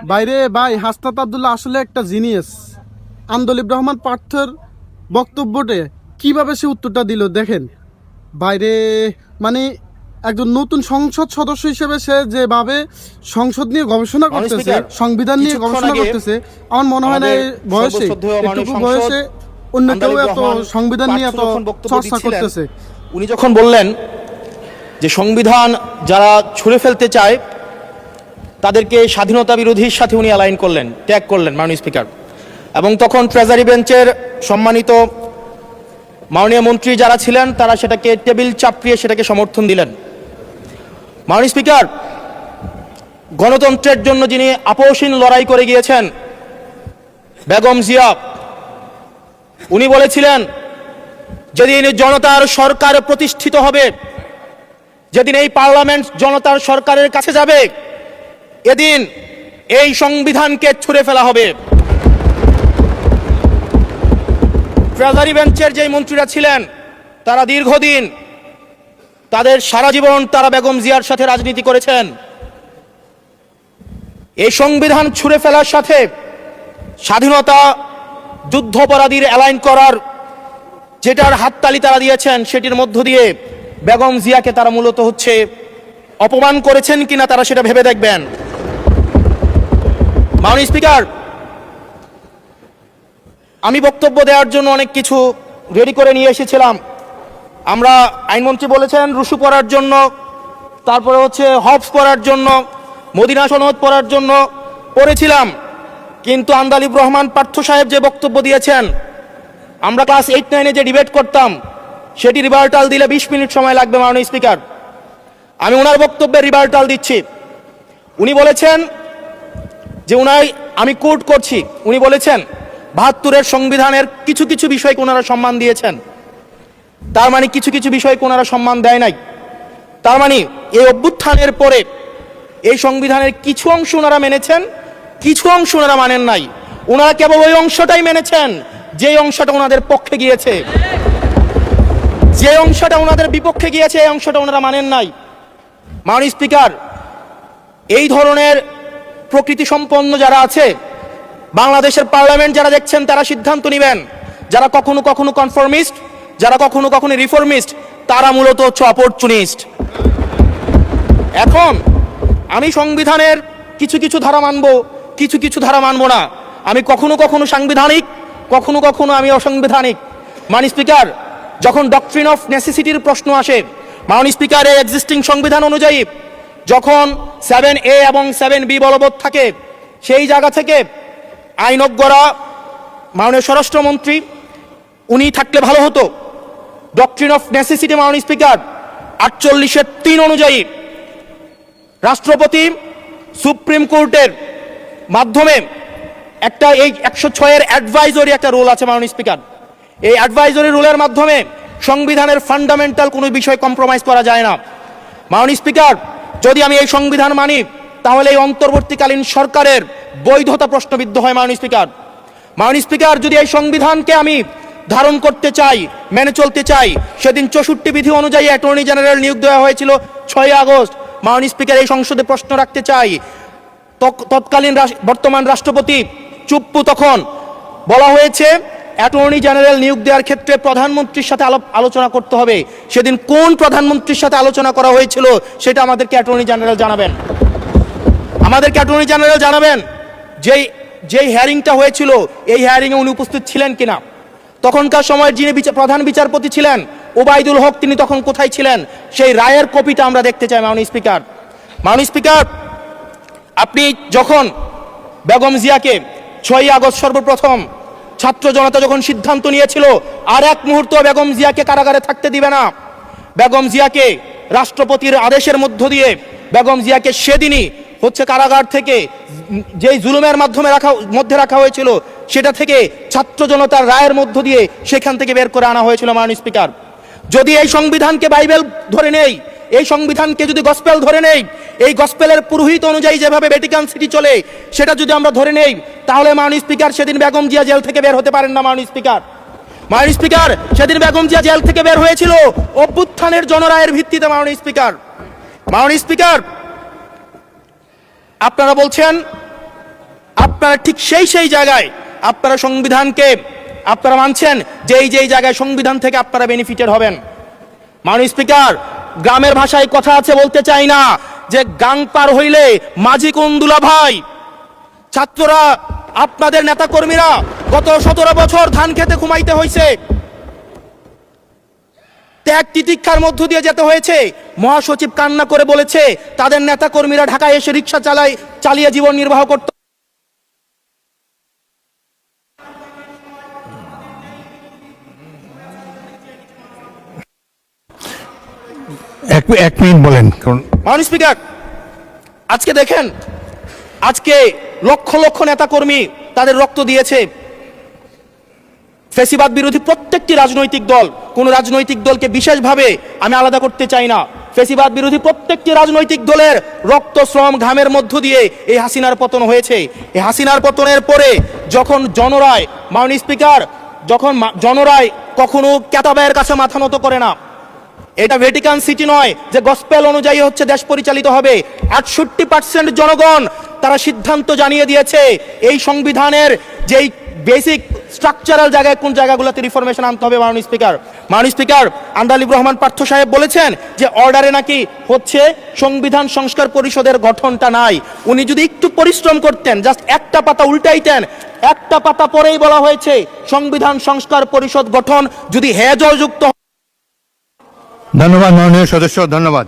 বাইরে ভাই হাসনাত আব্দুল্লাহ আসলে একটা জিনিয়াস। আন্দোলিব রহমান পার্থের বক্তব্যটে কিভাবে সে উত্তরটা দিল দেখেন বাইরে, মানে একজন নতুন সংসদ সদস্য হিসেবে সে যেভাবে সংসদ নিয়ে গবেষণা করতেছে, সংবিধান নিয়ে গবেষণা করতেছে, আমার মনে হয় না এই বয়সে, এটুকু বয়সে অন্য কেউ এত সংবিধান নিয়ে এত চর্চা করতেছে। উনি যখন বললেন যে সংবিধান যারা ছুঁড়ে ফেলতে চায় তাদেরকে স্বাধীনতা বিরোধীর সাথে উনি অ্যালাইন করলেন, ট্যাগ করলেন মাননীয় স্পিকার। এবং তখন ট্রেজারি বেঞ্চের সম্মানিত মাননীয় মন্ত্রী যারা ছিলেন তারা সেটাকে টেবিল চাপড়িয়ে সেটাকে সমর্থন দিলেন। মাননীয় স্পিকার, গণতন্ত্রের জন্য যিনি আপোষহীন লড়াই করে গিয়েছেন বেগম জিয়া, উনি বলেছিলেন যেদিন জনতার সরকার প্রতিষ্ঠিত হবে, যেদিন এই পার্লামেন্ট জনতার সরকারের কাছে যাবে, এদিন এই সংবিধানকে ছুঁড়ে ফেলা হবে। ট্রেজারি বেঞ্চের যেই মন্ত্রীরা ছিলেন তারা দীর্ঘদিন, তাদের সারা জীবন তারা বেগম জিয়ার সাথে রাজনীতি করেছেন। এই সংবিধান ছুঁড়ে ফেলার সাথে স্বাধীনতা যুদ্ধাপরাধীর অ্যালাইন করার যেটার হাততালি তারা দিয়েছেন, সেটির মধ্য দিয়ে বেগম জিয়াকে তারা মূলত হচ্ছে অপমান করেছেন কিনা তারা সেটা ভেবে দেখবেন। মাননীয় স্পিকার, আমি বক্তব্য দেওয়ার জন্য অনেক কিছু রেডি করে নিয়ে এসেছিলাম। আমরা আইনমন্ত্রী বলেছেন রুশু পড়ার জন্য, তারপরে হচ্ছে হবস পড়ার জন্য, মদিনা সনদ পড়ার জন্য পড়েছিলাম, কিন্তু আন্দালিব রহমান পার্থ সাহেব যে বক্তব্য দিয়েছেন, আমরা ক্লাস 8-9-এ যে ডিবেট করতাম সেটি রিভার্টাল দিলে 20 মিনিট সময় লাগবে। মাননীয় স্পিকার, আমি ওনার বক্তব্যের রিভার্টাল দিচ্ছি। উনি বলেছেন যে আমি কোট করছি, উনি বলেছেন ৭২-এর সংবিধানের কিছু কিছু বিষয়কে ওনারা সম্মান দিয়েছেন। তার মানে কিছু কিছু বিষয়কে ওনারা সম্মান দেয় নাই। তার মানে এই অভ্যুত্থানের পরে এই সংবিধানের কিছু অংশ ওনারা মেনেছেন, কিছু অংশ ওনারা মানেন নাই। ওনারা কেবল ওই অংশটাই মেনেছেন যে অংশটা ওনাদের পক্ষে গিয়েছে, যে অংশটা ওনাদের বিপক্ষে গিয়েছে এই অংশটা ওনারা মানেন নাই। মাননীয় স্পিকার, এই ধরনের প্রকৃতি সম্পন্ন যারা আছে বাংলাদেশের পার্লামেন্ট যারা দেখছেন তারা সিদ্ধান্ত নেবেন। যারা কখনো কখনো কনফর্মিস্ট, যারা কখনো কখনো রিফর্মিস্ট, তারা মূলত হচ্ছে অপরচুনিস্ট। এখন আমি সংবিধানের কিছু কিছু ধারা মানব, কিছু কিছু ধারা মানব না। আমি কখনো কখনো সাংবিধানিক, কখনো কখনো আমি অসাংবিধানিক। মাননীয় স্পিকার, যখন ডক্ট্রিন অফ নেসেসিটির প্রশ্ন আসে, মাননীয় স্পিকার, এই এক্সিস্টিং সংবিধান অনুযায়ী যখন 7A এবং 7B বলবৎ থাকে, সেই জায়গা থেকে আইনজ্ঞরা, মাননীয় স্বরাষ্ট্রমন্ত্রী উনি থাকলে ভালো হতো। ডক্ট্রিন অফ নেসেসিটি মাননীয় স্পিকার 48-3 অনুযায়ী রাষ্ট্রপতি সুপ্রিম কোর্টের মাধ্যমে একটা এই 106-এর অ্যাডভাইজরি একটা রুল আছে মাননীয় স্পিকার। এই অ্যাডভাইজরি রুলের মাধ্যমে সংবিধানের ফান্ডামেন্টাল কোনো বিষয় কম্প্রোমাইজ করা যায় না। মাননীয় স্পিকার, যদি আমি এই সংবিধান মানি তাহলে এই অন্তর্বর্তীকালীন সরকারের বৈধতা প্রশ্নবিদ্ধ হয়। মাননীয় স্পিকার, মাননীয় স্পিকার, যদি এই সংবিধানকে আমি ধারণ করতে চাই, মেনে চলতে চাই, সেদিন 64 বিধি অনুযায়ী অ্যাটর্নি জেনারেল নিয়োগ দেওয়া হয়েছিল 6 আগস্ট। মাননীয় স্পিকার, এই সংসদে প্রশ্ন রাখতে চাই, তৎকালীন বর্তমান রাষ্ট্রপতি চুপ্পু, তখন বলা হয়েছে অ্যাটর্নি জেনারেল নিয়োগ দেওয়ার ক্ষেত্রে প্রধানমন্ত্রীর সাথে আলোচনা করতে হবে। সেদিন কোন প্রধানমন্ত্রীর সাথে আলোচনা করা হয়েছিল সেটা আমাদেরকে অ্যাটর্নি জেনারেল জানাবেন। আমাদেরকে অ্যাটর্নি জেনারেল জানাবেন যেই হিয়ারিংটা হয়েছিল এই হিয়ারিংয়ে উনি উপস্থিত ছিলেন কিনা। তখনকার সময় যিনি প্রধান বিচারপতি ছিলেন ওবায়দুল হক, তিনি তখন কোথায় ছিলেন, সেই রায়ের কপিটা আমরা দেখতে চাই। মাননীয় স্পিকার, মাননীয় স্পিকার, আপনি যখন বেগম জিয়াকে 6 আগস্ট সর্বপ্রথম ছাত্র জনতা যখন সিদ্ধান্ত নিয়েছিল আর এক মুহূর্ত বেগম জিয়াকে কারাগারে থাকতে দিবে না, বেগম জিয়াকে রাষ্ট্রপতির আদেশের মধ্য দিয়ে বেগম জিয়াকে সেদিনই হচ্ছে কারাগার থেকে যেই জুলুমের মধ্যে রাখা হয়েছিল সেটা থেকে ছাত্র জনতার রায়ের মধ্য দিয়ে সেখান থেকে বের করে আনা হয়েছিল। মাননীয় স্পিকার, যদি এই সংবিধানকে বাইবেল ধরে নেই, এই সংবিধানকে যদি গসপেল ধরে নেই, এই গসপেলের পুরোহিত অনুযায়ী যেভাবে ভ্যাটিকান সিটি চলে সেটা যদি আমরা ধরে নেই, তাহলে মাননীয় স্পিকার সেদিন বেগম জিয়া জেল থেকে বের হতে পারেন না। মাননীয় স্পিকার, মাননীয় স্পিকার, সেদিন বেগম জিয়া জেল থেকে বের হয়েছিল অভ্যুত্থানের জনরায়ের ভিত্তিতে। মাননীয় স্পিকার, মাননীয় স্পিকার, আপনারা বলছেন আপনারা ঠিক সেই জায়গায় আপনারা সংবিধানকে আপনারা মানছেন যে এই জায়গায় সংবিধান থেকে আপনারা বেনিফিটেড হবেন। মাননীয় স্পিকার, গ্রামের ভাষায় কথা আছে, বলতে চাই না, যে গাং পার হইলে মাঝি কোন দুলা ভাই। ছাত্ররা, আপনাদের নেতা কর্মীরা গত 17 বছর ধান খেতে ঘুমাইতে হয়েছে, ত্যাগ তিতিক্ষার মধ্য দিয়ে যেতে হয়েছে। মহাসচিব কান্না করে বলেছে তাদের নেতা কর্মীরা ঢাকায় এসে রিক্সা চালিয়ে জীবন নির্বাহ করত। এক মিনিট বলেন, কারণ মাননীয় স্পিকার, আজকে দেখেন, আজকে লক্ষ লক্ষ নেতা কর্মী তাদের রক্ত দিয়েছে। ফ্যাসিবাদ বিরোধী প্রত্যেকটি রাজনৈতিক দল, কোন রাজনৈতিক দলকে বিশেষভাবে আমি আলাদা করতে চাই না, ফ্যাসিবাদ বিরোধী প্রত্যেকটি রাজনৈতিক দলের রক্ত, শ্রম, ঘামের মধ্য দিয়ে এই হাসিনার পতন হয়েছে। এই হাসিনার পতনের পরে যখন জনরায়, মাননীয় স্পিকার, যখন জনরায় কখনো কেতাবের কাছে মাথা নত করে না। এটা ভ্যাটিকান সিটি নয় যে গসপেল অনুযায়ী হচ্ছে দেশ পরিচালিত হবে। 68% জনগণ তারা সিদ্ধান্ত জানিয়ে দিয়েছে এই সংবিধানের যেই বেসিক স্ট্রাকচারাল জায়গায় কোন জায়গাগুলোতে রিফরমেশন আনতে হবে। মাননীয় স্পিকার, আন্দালিব রহমান পার্থ সাহেব বলেছেন যে অর্ডারে নাকি হচ্ছে সংবিধান সংস্কার পরিষদের গঠনটা নাই। উনি যদি একটু পরিশ্রম করতেন, জাস্ট একটা পাতা উল্টাইতেন, একটা পাতা পরেই বলা হয়েছে সংবিধান সংস্কার পরিষদ গঠন যদি হেজযুক্ত। ধন্যবাদ মাননীয় সদস্য, ধন্যবাদ।